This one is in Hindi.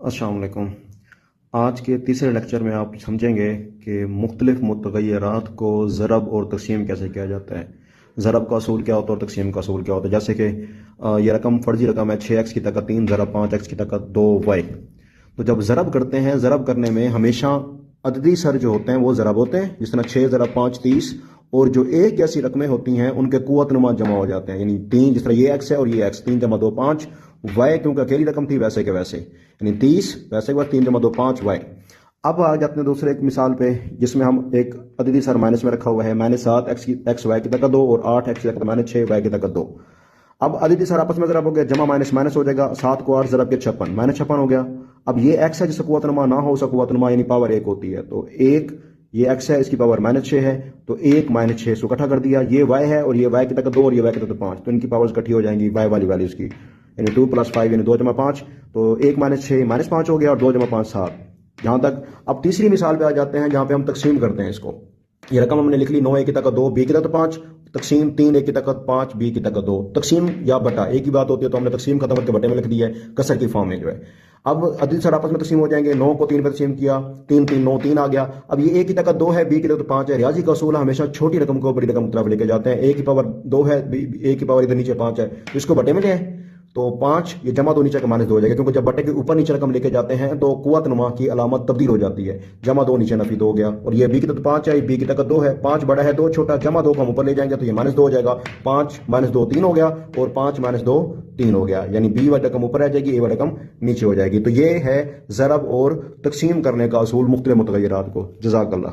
अस्सलाम वालेकुम। आज के तीसरे लेक्चर में आप समझेंगे कि मुख्तलिफ मुतग़य्यरात को ज़रब और तक़सीम कैसे किया जाता है। ज़रब का असूल क्या होता है और तक़सीम का असूल क्या होता है। जैसे कि यह रकम फ़र्ज़ी रकम है 6x की ताकत 3 ज़रब 5x की ताकत 2y। तो जब ज़रब करते हैं, ज़रब करने में हमेशा अददी सर जो होते हैं वो ज़रब होते हैं, जिस तरह 6 ज़रब 5 30, और जो एक जैसी रकमें होती हैं उनके कुव्वत नुमा जमा हो जाते हैं। यानी 3, जिस तरह ये x है और ये x, 3 जमा 2 5, y क्योंकि अकेली रकम थी वैसे के वैसे, यानी 30 वैसे के बाद 3 जमा 2 5 y। अब आ जाते हैं दूसरे एक मिसाल पे, जिसमें हम एक अददी सर माइनस में रखा हुआ है, -7 x y की ताकत 2 और 8 x की ताकत -6 y की ताकत 2। अब अदिति सर आपस में ज़रब हो गया, जमा माइनस माइनस हो जाएगा, 7 को 8 ज़रब के 56, -56 हो गया। अब ये x है जिसका कुव्वतनुमा ना हो, उसका कुव्वतनुमा यानी पावर 1 होती है, तो 1, ये x है इसकी पावर -6 है, तो 1 -6 से इकट्ठा कर दिया। ये y है और ये y की ताकत 2 और ये y की ताकत 5, तो इनकी पावर्स इकट्ठी हो जाएंगी y वाली वैल्यूज की, यानी 2 + 5 यानी 2 जमा 5, तो 1 -6 -5 हो गया और 2 जमा 5 7। जहां तक अब तीसरी मिसाल पे आ जाते हैं, जहां पे हम तकसीम करते हैं इसको। ये रकम हमने लिख ली 9 a की ताकत 2 b की ताकत 5, तकसीम 3 a की ताकत 5 b की ताकत 2। तकसीम या बटा एक ही बात होती है, तो हमने तकसीम खत्म करके बटे में लिख दिया है कसर की फॉर्म में जो है। अब अदिल सर आपस में तकसीम हो जाएंगे, 9 को 3 पे तकसीम किया, 3 3 9 3 आ गया। अब ये a की ताकत 2 है, b की ताकत 5 है। रियाजी का असूल हमेशा छोटी रकम को बड़ी रकम की तरफ लेके जाते हैं। a की पावर 2 है, a की पावर इधर नीचे 5 है, तो इसको बटे में ले आए, तो 5 ये जमा 2 नीचे का -2 हो जाएगा, क्योंकि जब बटे के ऊपर नीचे रकम लेके जाते हैं तो कुव्वत नुमा की अलामत तब्दील हो जाती है। जमा 2 नीचे नफी 2 हो गया, और ये b की ताकत 5 है, b की ताकत 2 है, 5 बड़ा है 2 छोटा, जमा 2 को हम ऊपर ले जाएंगे तो ये -2 हो जाएगा। 5 -2 3 हो गया, और 5 -2 3 हो गया, यानी b वाली रकम ऊपर आ जाएगी, a वाली रकम नीचे हो जाएगी। तो ये है ज़रब और तकसीम करने का असूल मुख्तलिफ मुतग़य्यरात को। जज़ाकल्लाह।